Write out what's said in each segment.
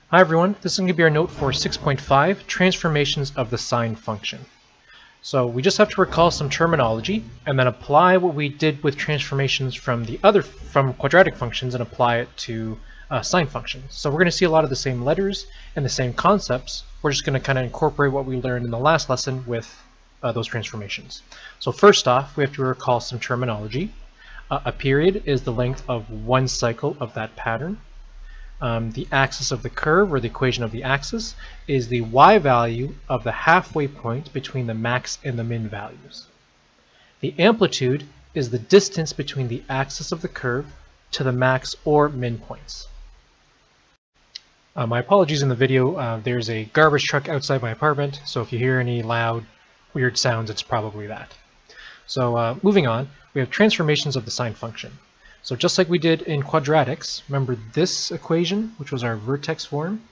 Hi everyone, this is going to be our note for 6.5, transformations of the sine function. So we just have to recall some terminology and then apply what we did with transformations from quadratic functions and apply it to sine functions. So we're going to see a lot of the same letters and the same concepts. We're just going to kind of incorporate what we learned in the last lesson with those transformations. So first off, we have to recall some terminology. A period is the length of one cycle of that pattern. The axis of the curve, or the equation of the axis, is the y value of the halfway point between the max and the min values. The amplitude is the distance between the axis of the curve to the max or min points. My apologies in the video, there's a garbage truck outside my apartment, so if you hear any loud, weird sounds, it's probably that. So moving on, we have transformations of the sine function. So just like we did in quadratics, remember this equation, which was our vertex form,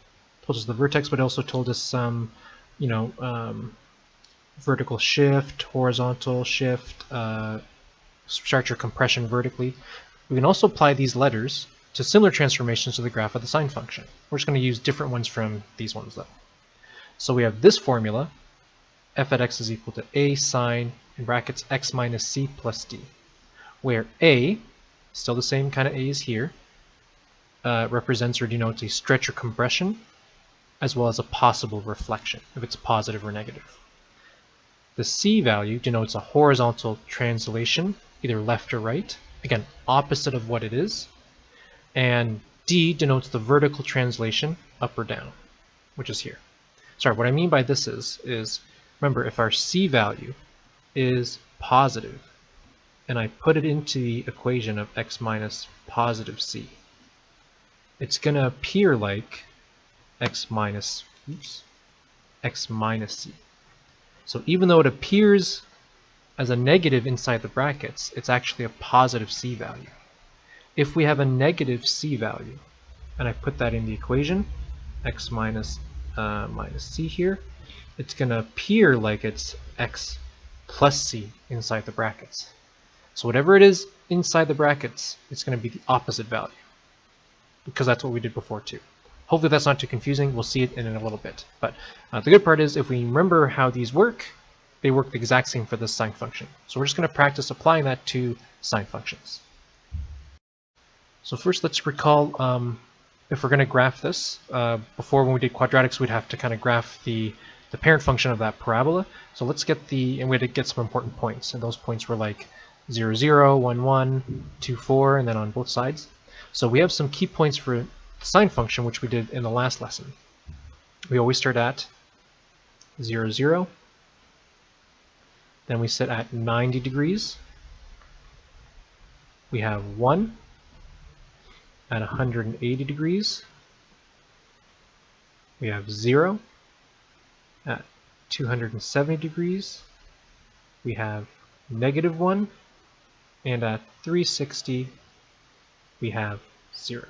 told us the vertex, but also told us some, vertical shift, horizontal shift, start your compression vertically. We can also apply these letters to similar transformations to the graph of the sine function. We're just going to use different ones from these ones though. So we have this formula, f at x is equal to a sine, in brackets, x minus c plus d, where a, still the same kind of A is here, represents or denotes a stretch or compression, as well as a possible reflection, if it's positive or negative. The C value denotes a horizontal translation, either left or right, again, opposite of what it is. And D denotes the vertical translation, up or down, which is here. Sorry, what I mean by this is remember, if our C value is positive, and I put it into the equation of x minus positive c, it's going to appear like x minus c. So even though it appears as a negative inside the brackets, it's actually a positive c value. If we have a negative c value, and I put that in the equation, x minus c here, it's going to appear like it's x plus c inside the brackets. So whatever it is inside the brackets, it's going to be the opposite value, because that's what we did before too. Hopefully that's not too confusing. We'll see it in a little bit. But the good part is, if we remember how these work, they work the exact same for this sine function. So we're just going to practice applying that to sine functions. So first let's recall, if we're going to graph this, before when we did quadratics, we'd have to kind of graph the parent function of that parabola. So let's get and we had to get some important points, and those points were like 0, 0, 1, 1, 2, 4, and then on both sides. So we have some key points for the sine function, which we did in the last lesson. We always start at 0, 0. Then we sit at 90 degrees. We have 1 at 180 degrees. We have 0 at 270 degrees. We have negative 1. And at 360, we have 0.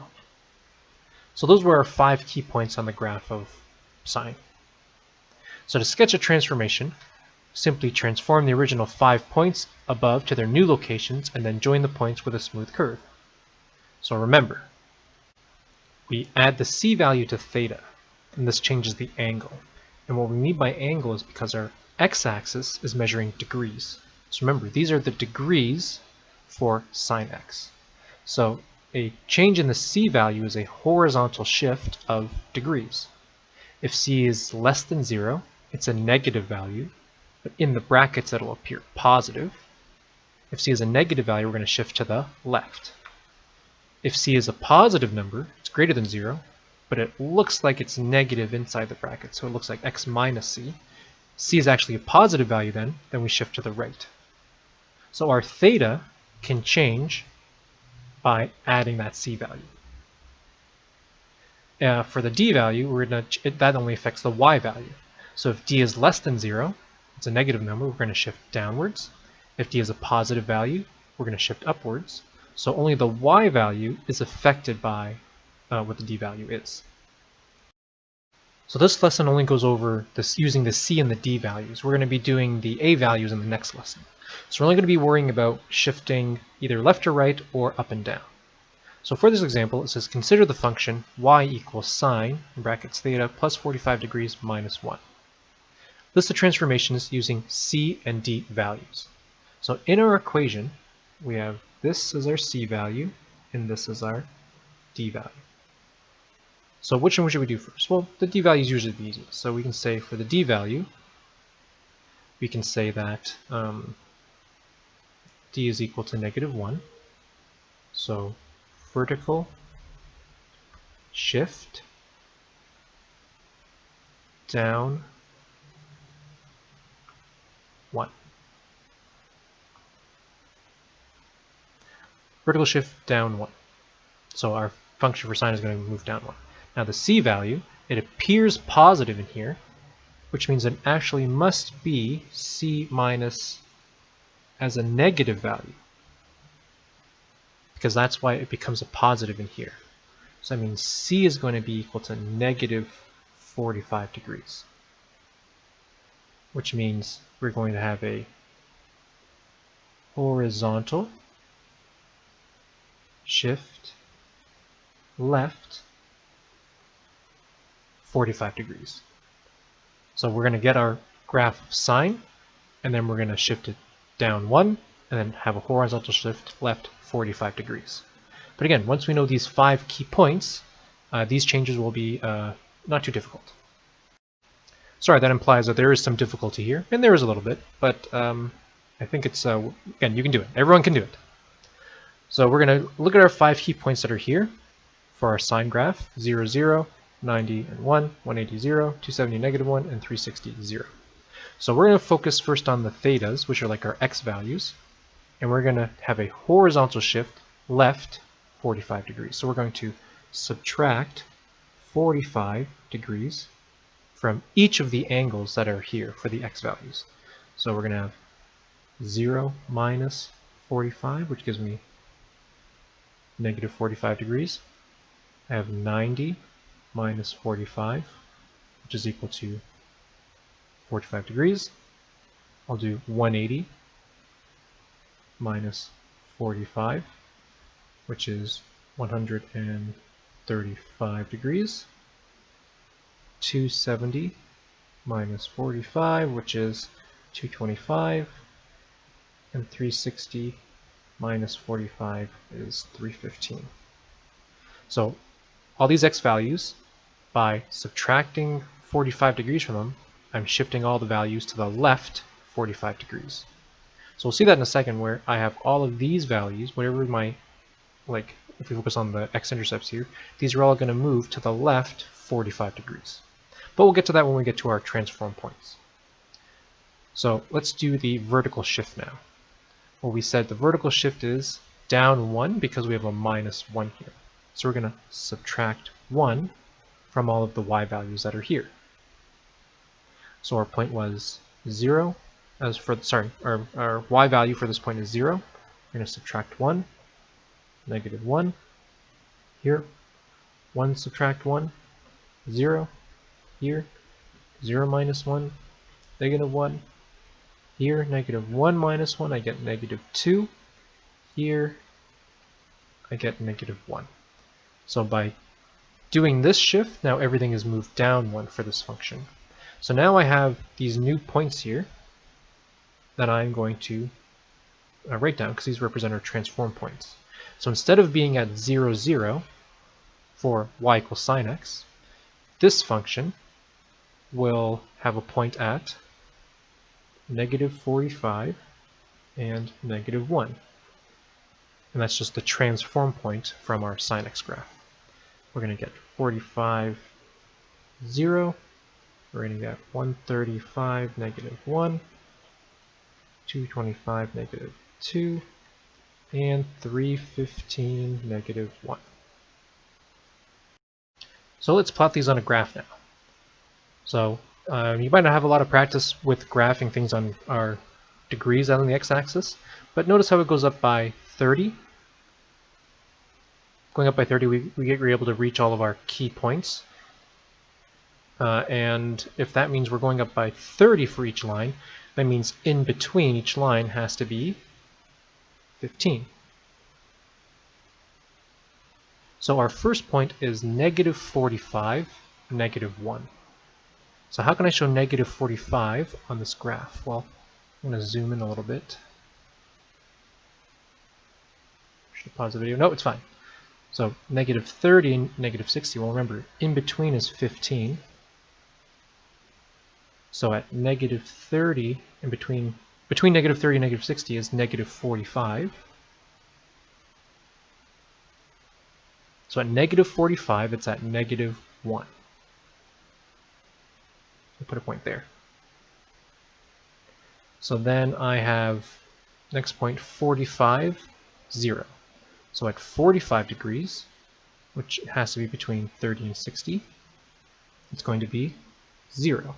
So those were our 5 key points on the graph of sine. So to sketch a transformation, simply transform the original 5 points above to their new locations and then join the points with a smooth curve. So remember, we add the c value to theta, and this changes the angle. And what we mean by angle is because our x-axis is measuring degrees. So remember, these are the degrees for sine x. So a change in the c value is a horizontal shift of degrees. If c is less than 0, it's a negative value, but in the brackets it'll appear positive. If c is a negative value, we're going to shift to the left. If c is a positive number, it's greater than 0, but it looks like it's negative inside the bracket, so it looks like x minus c. C is actually a positive value then we shift to the right. So our theta can change by adding that c value. For the d value, that only affects the y value. So if d is less than 0, it's a negative number, we're going to shift downwards. If d is a positive value, we're going to shift upwards. So only the y value is affected by what the d value is. So this lesson only goes over this using the c and the d values. We're going to be doing the a values in the next lesson. So we're only going to be worrying about shifting either left or right or up and down. So for this example, it says consider the function y equals sine, in brackets theta, plus 45 degrees minus 1. List the transformations using c and d values. So in our equation, we have this as our c value, and this is our d value. So which one should we do first? Well, the d value is usually the easiest. So we can say for the d value, we can say that d is equal to -1. So vertical shift down 1. Vertical shift down 1. So our function for sine is going to move down 1. Now the c value, it appears positive in here, which means it actually must be c minus as a negative value, because that's why it becomes a positive in here. So that means c is going to be equal to -45 degrees, which means we're going to have a horizontal shift left 45 degrees. So we're going to get our graph of sine, and then we're going to shift it down 1, and then have a horizontal shift left 45 degrees. But again, once we know these 5 key points, these changes will be not too difficult. Sorry, that implies that there is some difficulty here, and there is a little bit, but I think it's, again, you can do it. Everyone can do it. So we're going to look at our 5 key points that are here for our sine graph: 0, 0, 90, and 1, 180, 0, 270, -1, and 360, 0. So we're going to focus first on the thetas, which are like our x values, and we're going to have a horizontal shift left 45 degrees. So we're going to subtract 45 degrees from each of the angles that are here for the x values. So we're going to have 0 minus 45, which gives me -45 degrees. I have 90 minus 45, which is equal to 45 degrees. I'll do 180 minus 45, which is 135 degrees. 270 minus 45, which is 225. And 360 minus 45 is 315. So all these x values, by subtracting 45 degrees from them, I'm shifting all the values to the left 45 degrees. So we'll see that in a second, where I have all of these values, whatever my, like if we focus on the x-intercepts here, these are all going to move to the left 45 degrees. But we'll get to that when we get to our transform points. So let's do the vertical shift now. Well, we said the vertical shift is down 1 because we have a -1 here. So we're going to subtract 1 from all of the y values that are here. So our point was 0. As for, sorry, our y value for this point is 0. We're going to subtract 1, -1. Here, 1 subtract 1, 0. Here, 0 minus 1, -1. Here, -1 minus 1, I get -2. Here, I get -1. So by doing this shift, now everything is moved down 1 for this function. So now I have these new points here that I'm going to write down, because these represent our transform points. So instead of being at 0, 0 for y equals sine x, this function will have a point at -45 and -1. And that's just the transform point from our sine x graph. We're going to get 45, 0. We're going to get 135, -1. 225, -2. And 315, -1. So let's plot these on a graph now. So you might not have a lot of practice with graphing things on our degrees out on the x-axis, but notice how it goes up by 30. Going up by 30, we're able to reach all of our key points. And if that means we're going up by 30 for each line, that means in between each line has to be 15. So our first point is negative 45, negative 1. So how can I show negative 45 on this graph? Well, I'm going to zoom in a little bit. Should I pause the video? No, it's fine. So negative 30 and negative 60, well remember, in between is 15. So at negative 30, in between negative 30 and negative 60 is negative 45. So at negative 45, it's at negative 1. I'll put a point there. So then I have, next point, 45, 0. So at 45 degrees, which has to be between 30 and 60, it's going to be 0.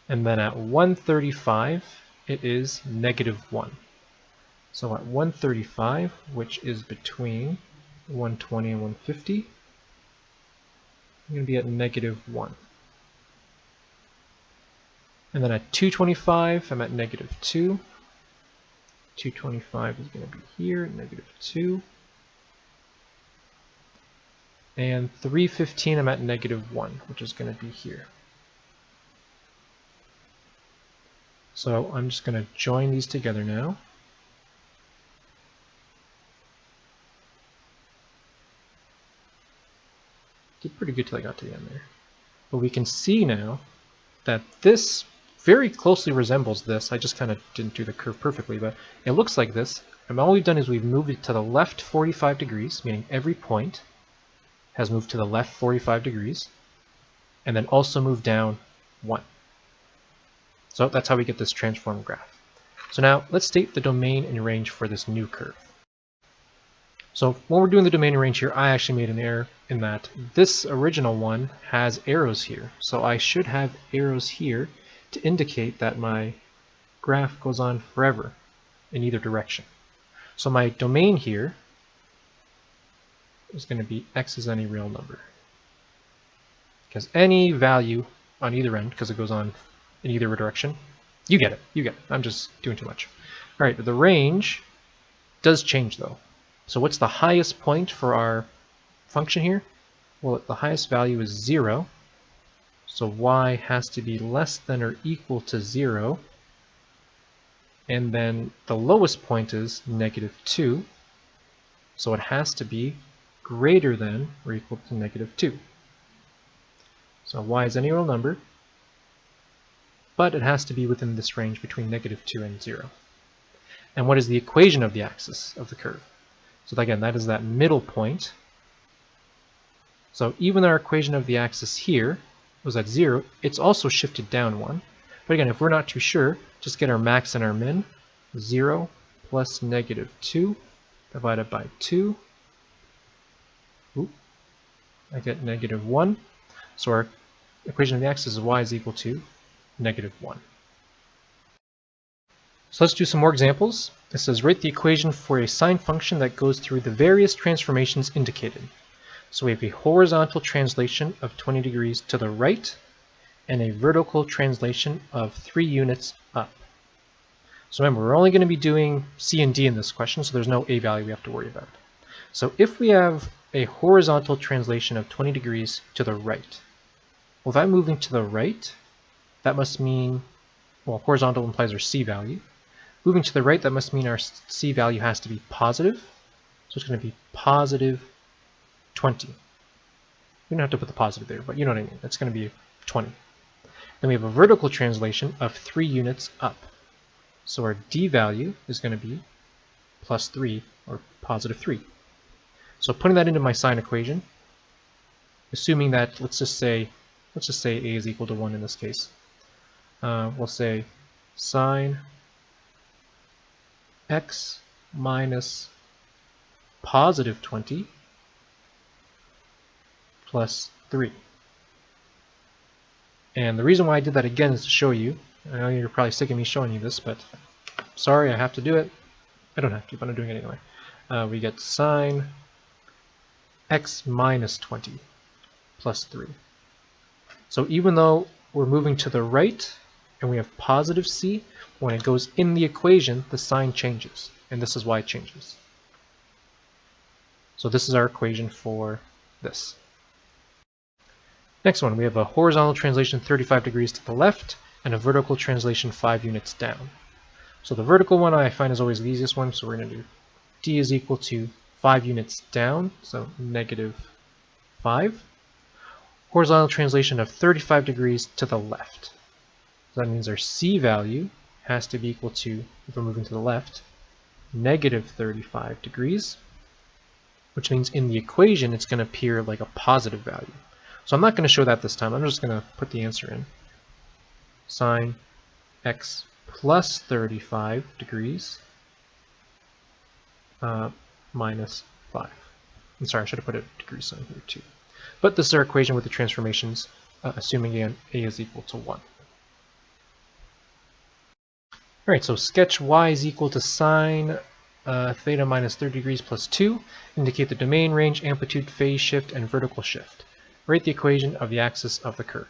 And then at 135, it is negative 1. So at 135, which is between 120 and 150, I'm going to be at negative 1. And then at 225, I'm at negative 2. 225 is going to be here, negative 2. And 315, I'm at negative 1, which is going to be here. So I'm just going to join these together now. Did pretty good till I got to the end there. But we can see now that this very closely resembles this. I just kind of didn't do the curve perfectly, but it looks like this. And all we've done is we've moved it to the left 45 degrees, meaning every point has moved to the left 45 degrees, and then also moved down 1. So that's how we get this transformed graph. So now let's state the domain and range for this new curve. So when we're doing the domain and range here, I actually made an error in that this original one has arrows here. So I should have arrows here to indicate that my graph goes on forever in either direction. So my domain here is going to be x is any real number. Because any value on either end, because it goes on in either direction, you get it. I'm just doing too much. All right, but the range does change though. So what's the highest point for our function here? Well, the highest value is 0. So y has to be less than or equal to 0. And then the lowest point is negative 2. So it has to be greater than or equal to negative 2. So y is any real number, but it has to be within this range between negative 2 and 0. And what is the equation of the axis of the curve? So again, that is that middle point. So even our equation of the axis here was at 0, it's also shifted down 1. But again, if we're not too sure, just get our max and our min. 0 plus negative 2 divided by 2. Oop, I get negative 1. So our equation of the axis is y is equal to negative 1. So let's do some more examples. It says write the equation for a sine function that goes through the various transformations indicated. So we have a horizontal translation of 20 degrees to the right and a vertical translation of 3 units up. So remember, we're only going to be doing C and D in this question, so there's no A value we have to worry about. So if we have a horizontal translation of 20 degrees to the right, well, if I'm moving to the right, that must mean, well, horizontal implies our C value. Moving to the right, that must mean our C value has to be positive. So it's going to be positive 20. You don't have to put the positive there, but you know what I mean. It's going to be 20. Then we have a vertical translation of 3 units up. So our D value is going to be plus 3, or positive 3. So putting that into my sine equation, assuming that, let's just say A is equal to 1 in this case. We'll say sine x minus positive 20 plus 3. And the reason why I did that again is to show you. I know you're probably sick of me showing you this, but sorry, I have to do it. I don't have to, but I'm doing it anyway. We get sine x minus 20 plus 3. So even though we're moving to the right and we have positive c, when it goes in the equation, the sign changes. And this is why it changes. So this is our equation for this. Next one, we have a horizontal translation 35 degrees to the left and a vertical translation 5 units down. So the vertical one I find is always the easiest one, so we're going to do d is equal to 5 units down, so negative 5. Horizontal translation of 35 degrees to the left. So that means our c value has to be equal to, if we're moving to the left, negative 35 degrees, which means in the equation it's going to appear like a positive value. So I'm not going to show that this time. I'm just going to put the answer in. Sine x plus 35 degrees minus 5. I'm sorry, I should have put a degree sign here too. But this is our equation with the transformations, assuming again a is equal to 1. Alright, so sketch y is equal to sine theta minus 30 degrees plus 2. Indicate the domain, range, amplitude, phase shift, and vertical shift. Write the equation of the axis of the curve.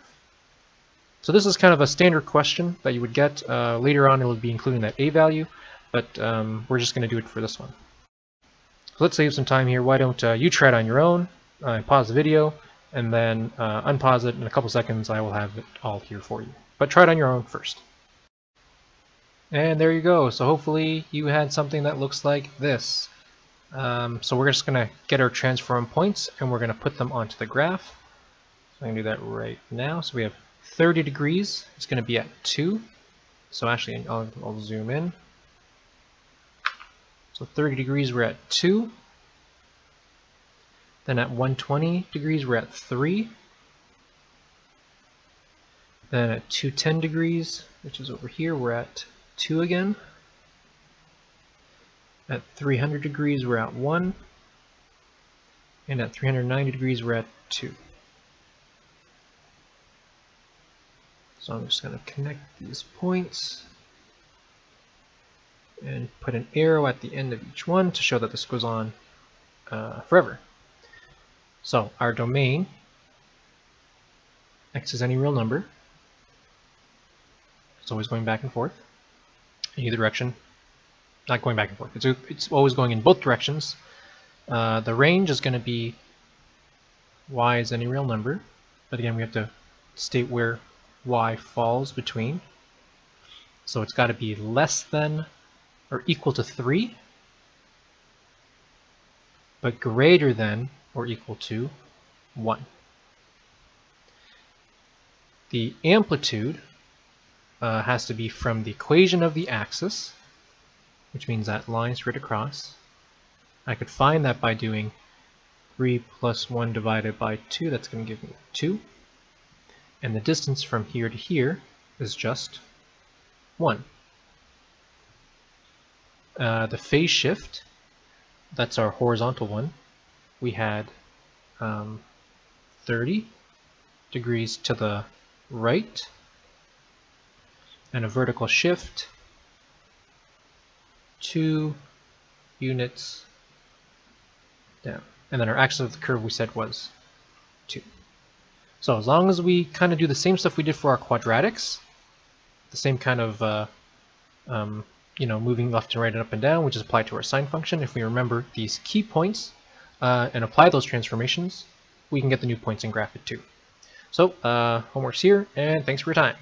So this is kind of a standard question that you would get. Later on it will be including that a value, but we're just going to do it for this one. So let's save some time here. Why don't you try it on your own, pause the video, and then unpause it. In a couple seconds I will have it all here for you. But try it on your own first. And there you go. So hopefully you had something that looks like this. So we're just going to get our transform points and we're going to put them onto the graph. So I'm going to do that right now. So we have 30 degrees. It's going to be at 2. So actually I'll zoom in. So 30 degrees we're at 2. Then at 120 degrees we're at 3. Then at 210 degrees, which is over here, we're at 2 again. At 300 degrees we're at 1. And at 390 degrees we're at 2. So I'm just going to connect these points and put an arrow at the end of each one to show that this goes on forever. So our domain, x is any real number. It's always going back and forth in either direction. Not going back and forth. It's always going in both directions. The range is going to be y is any real number, but again we have to state where y falls between. So it's got to be less than or equal to 3, but greater than or equal to 1. The amplitude has to be from the equation of the axis, which means that line straight across. I could find that by doing 3 plus 1 divided by 2. That's going to give me 2. And the distance from here to here is just 1. The phase shift, that's our horizontal one. We had 30 degrees to the right, and a vertical shift 2 units down. And then our axis of the curve we said was 2. So as long as we kind of do the same stuff we did for our quadratics, the same kind of moving left and right and up and down, which is applied to our sine function, if we remember these key points and apply those transformations, we can get the new points and graph it too. So homework's here, and thanks for your time.